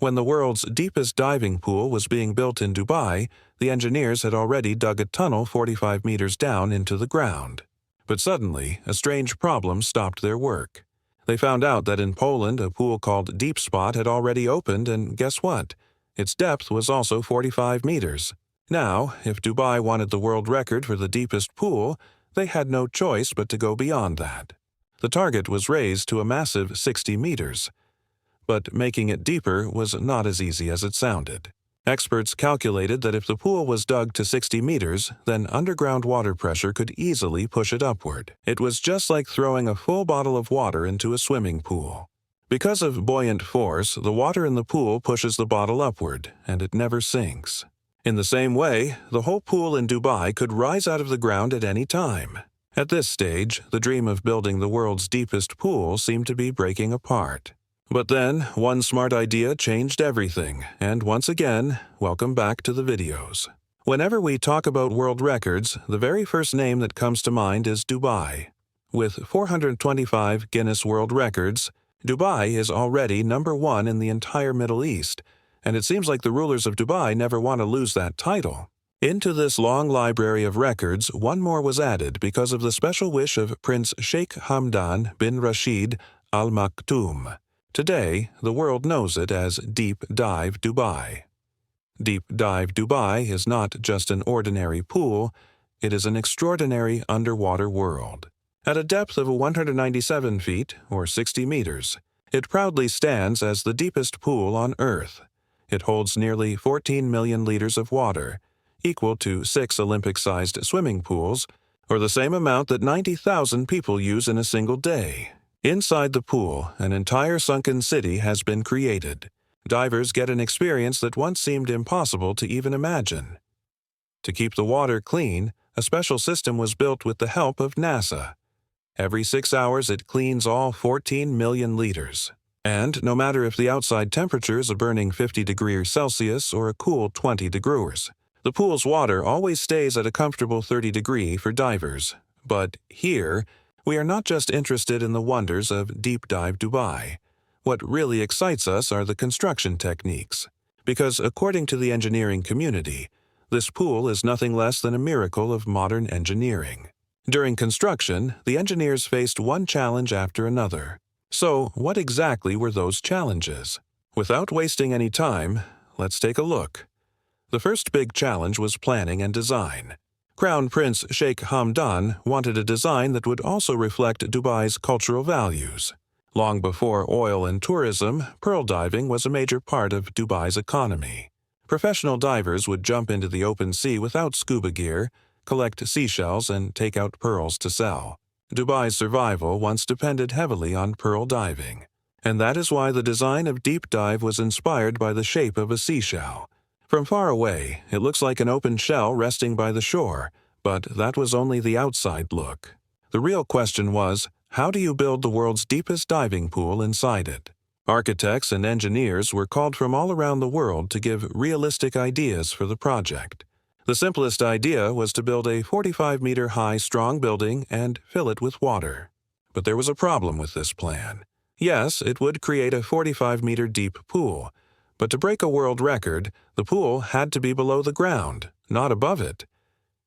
When the world's deepest diving pool was being built in Dubai, the engineers had already dug a tunnel 45 meters down into the ground. But suddenly, a strange problem stopped their work. They found out that in Poland a pool called Deep Spot had already opened, and guess what? Its depth was also 45 meters. Now, if Dubai wanted the world record for the deepest pool, they had no choice but to go beyond that. The target was raised to a massive 60 meters. But making it deeper was not as easy as it sounded. Experts calculated that if the pool was dug to 60 meters, then underground water pressure could easily push it upward. It was just like throwing a full bottle of water into a swimming pool. Because of buoyant force, the water in the pool pushes the bottle upward, and it never sinks. In the same way, the whole pool in Dubai could rise out of the ground at any time. At this stage, the dream of building the world's deepest pool seemed to be breaking apart. But then, one smart idea changed everything, and once again, welcome back to the videos. Whenever we talk about world records, the very first name that comes to mind is Dubai. With 425 Guinness World Records, Dubai is already #1 in the entire Middle East, and it seems like the rulers of Dubai never want to lose that title. Into this long library of records, one more was added because of the special wish of Prince Sheikh Hamdan bin Rashid Al Maktoum. Today, the world knows it as Deep Dive Dubai. Deep Dive Dubai is not just an ordinary pool, it is an extraordinary underwater world. At a depth of 197 feet, or 60 meters, it proudly stands as the deepest pool on Earth. It holds nearly 14 million liters of water, equal to 6 Olympic-sized swimming pools, or the same amount that 90,000 people use in a single day. Inside the pool, an entire sunken city has been created. Divers get an experience that once seemed impossible to even imagine. To keep the water clean, a special system was built with the help of NASA. Every 6 hours it cleans all 14 million liters. And no matter if the outside temperature is a burning 50 degrees Celsius or a cool 20 degrees, the pool's water always stays at a comfortable 30 degrees for divers. But here, we are not just interested in the wonders of Deep Dive Dubai. What really excites us are the construction techniques. Because according to the engineering community, this pool is nothing less than a miracle of modern engineering. During construction, the engineers faced one challenge after another. So, what exactly were those challenges? Without wasting any time, let's take a look. The first big challenge was planning and design. Crown Prince Sheikh Hamdan wanted a design that would also reflect Dubai's cultural values. Long before oil and tourism, pearl diving was a major part of Dubai's economy. Professional divers would jump into the open sea without scuba gear, collect seashells, and take out pearls to sell. Dubai's survival once depended heavily on pearl diving, and that is why the design of Deep Dive was inspired by the shape of a seashell. From far away, it looks like an open shell resting by the shore, but that was only the outside look. The real question was, how do you build the world's deepest diving pool inside it? Architects and engineers were called from all around the world to give realistic ideas for the project. The simplest idea was to build a 45-meter-high strong building and fill it with water. But there was a problem with this plan. Yes, it would create a 45-meter deep pool, but to break a world record, the pool had to be below the ground, not above it.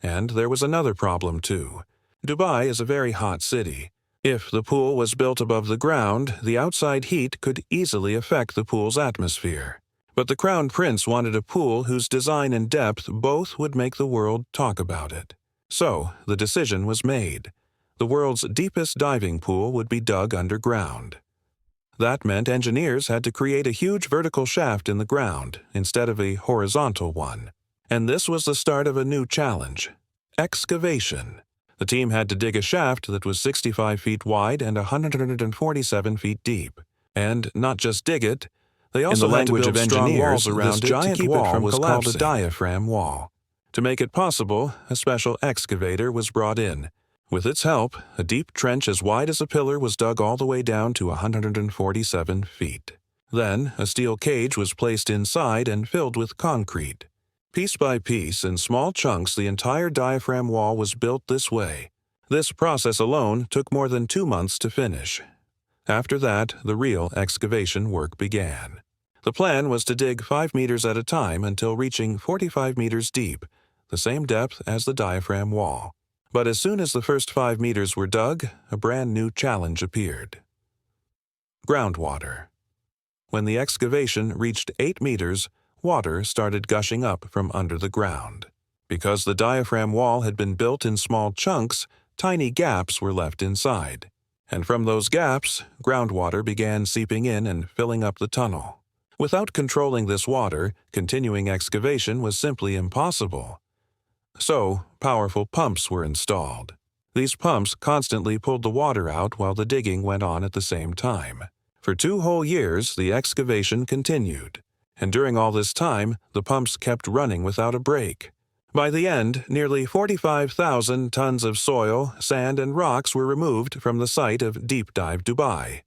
And there was another problem too. Dubai is a very hot city. If the pool was built above the ground, the outside heat could easily affect the pool's atmosphere. But the Crown Prince wanted a pool whose design and depth both would make the world talk about it. So, the decision was made. The world's deepest diving pool would be dug underground. That meant engineers had to create a huge vertical shaft in the ground instead of a horizontal one. And this was the start of a new challenge: excavation. The team had to dig a shaft that was 65 feet wide and 147 feet deep. And not just dig it, they also had to build strong walls around it to keep it from collapsing. This giant wall was called a diaphragm wall. To make it possible, a special excavator was brought in. With its help, a deep trench as wide as a pillar was dug all the way down to 147 feet. Then, a steel cage was placed inside and filled with concrete. Piece by piece, in small chunks, the entire diaphragm wall was built this way. This process alone took more than 2 months to finish. After that, the real excavation work began. The plan was to dig 5 meters at a time until reaching 45 meters deep, the same depth as the diaphragm wall. But as soon as the first 5 meters were dug, a brand new challenge appeared. Groundwater. When the excavation reached 8 meters, water started gushing up from under the ground. Because the diaphragm wall had been built in small chunks, tiny gaps were left inside. And from those gaps, groundwater began seeping in and filling up the tunnel. Without controlling this water, continuing excavation was simply impossible. So, powerful pumps were installed. These pumps constantly pulled the water out while the digging went on at the same time. For 2 whole years, the excavation continued. And during all this time, the pumps kept running without a break. By the end, nearly 45,000 tons of soil, sand, and rocks were removed from the site of Deep Dive Dubai.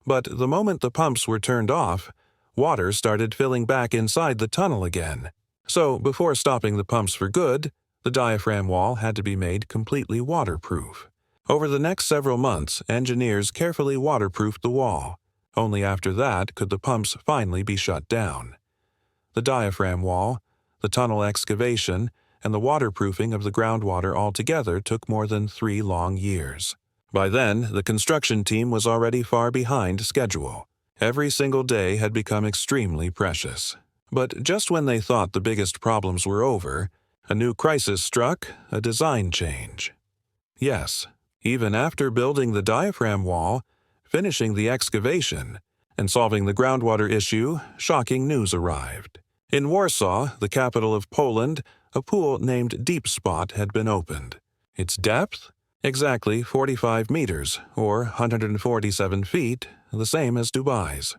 But the moment the pumps were turned off, water started filling back inside the tunnel again. So, before stopping the pumps for good, the diaphragm wall had to be made completely waterproof. Over the next several months, engineers carefully waterproofed the wall. Only after that could the pumps finally be shut down. The diaphragm wall, the tunnel excavation, and the waterproofing of the groundwater altogether took more than 3 long years. By then, the construction team was already far behind schedule. Every single day had become extremely precious. But just when they thought the biggest problems were over, a new crisis struck: a design change. Yes, even after building the diaphragm wall, finishing the excavation, and solving the groundwater issue, shocking news arrived. In Warsaw, the capital of Poland, a pool named Deep Spot had been opened. Its depth? Exactly 45 meters, or 147 feet, the same as Dubai's.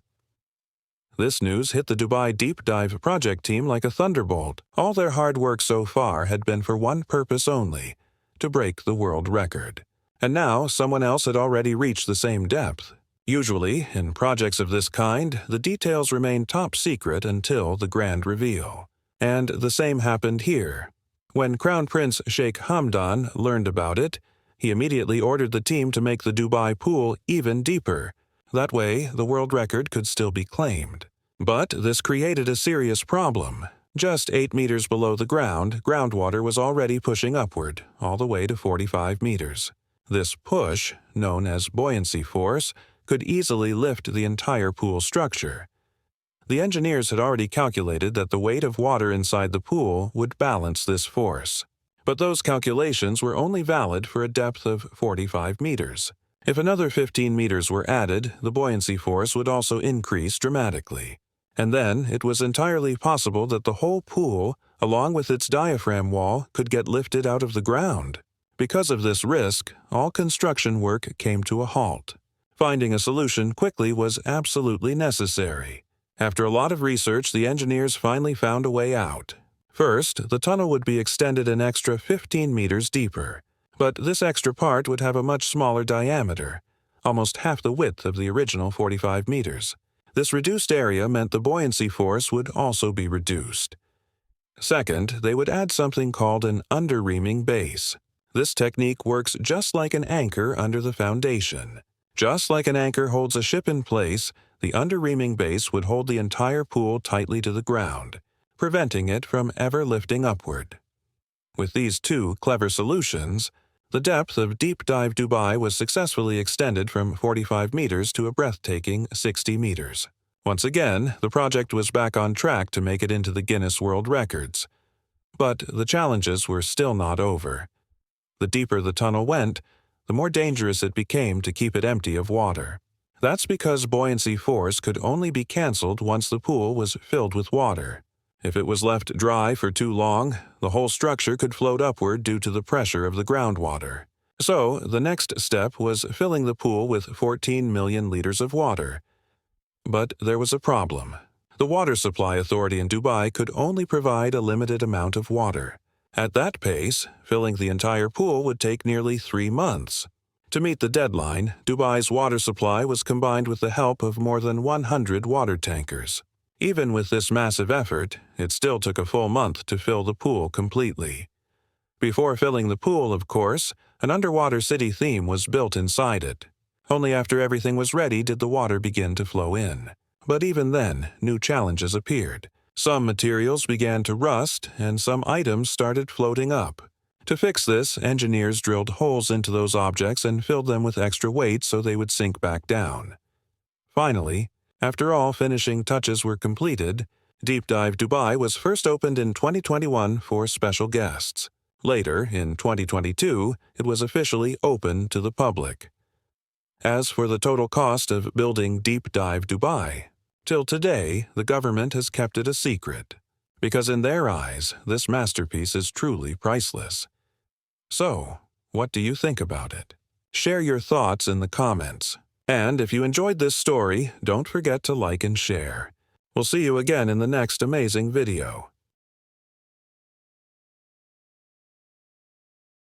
This news hit the Dubai Deep Dive project team like a thunderbolt. All their hard work so far had been for one purpose only: to break the world record. And now someone else had already reached the same depth. Usually, in projects of this kind, the details remain top secret until the grand reveal. And the same happened here. When Crown Prince Sheikh Hamdan learned about it, he immediately ordered the team to make the Dubai pool even deeper. That way, the world record could still be claimed. But this created a serious problem. Just 8 meters below the ground, groundwater was already pushing upward, all the way to 45 meters. This push, known as buoyancy force, could easily lift the entire pool structure. The engineers had already calculated that the weight of water inside the pool would balance this force. But those calculations were only valid for a depth of 45 meters. If another 15 meters were added, the buoyancy force would also increase dramatically. And then it was entirely possible that the whole pool, along with its diaphragm wall, could get lifted out of the ground. Because of this risk, all construction work came to a halt. Finding a solution quickly was absolutely necessary. After a lot of research, the engineers finally found a way out. First, the tunnel would be extended an extra 15 meters deeper. But this extra part would have a much smaller diameter, almost half the width of the original 45 meters. This reduced area meant the buoyancy force would also be reduced. Second, they would add something called an under-reaming base. This technique works just like an anchor under the foundation. Just like an anchor holds a ship in place, the under-reaming base would hold the entire pool tightly to the ground, preventing it from ever lifting upward. With these 2 clever solutions, the depth of Deep Dive Dubai was successfully extended from 45 meters to a breathtaking 60 meters. Once again, the project was back on track to make it into the Guinness World Records. But the challenges were still not over. The deeper the tunnel went, the more dangerous it became to keep it empty of water. That's because buoyancy force could only be cancelled once the pool was filled with water. If it was left dry for too long, the whole structure could float upward due to the pressure of the groundwater. So, the next step was filling the pool with 14 million liters of water. But there was a problem. The Water Supply Authority in Dubai could only provide a limited amount of water. At that pace, filling the entire pool would take nearly 3 months. To meet the deadline, Dubai's water supply was combined with the help of more than 100 water tankers. Even with this massive effort, it still took a full month to fill the pool completely. Before filling the pool, of course, an underwater city theme was built inside it. Only after everything was ready did the water begin to flow in. But even then, new challenges appeared. Some materials began to rust, and some items started floating up. To fix this, engineers drilled holes into those objects and filled them with extra weight so they would sink back down. Finally, after all finishing touches were completed, Deep Dive Dubai was first opened in 2021 for special guests. Later, in 2022, it was officially open to the public. As for the total cost of building Deep Dive Dubai, till today, the government has kept it a secret, because in their eyes, this masterpiece is truly priceless. So, what do you think about it? Share your thoughts in the comments. And if you enjoyed this story, don't forget to like and share. We'll see you again in the next amazing video.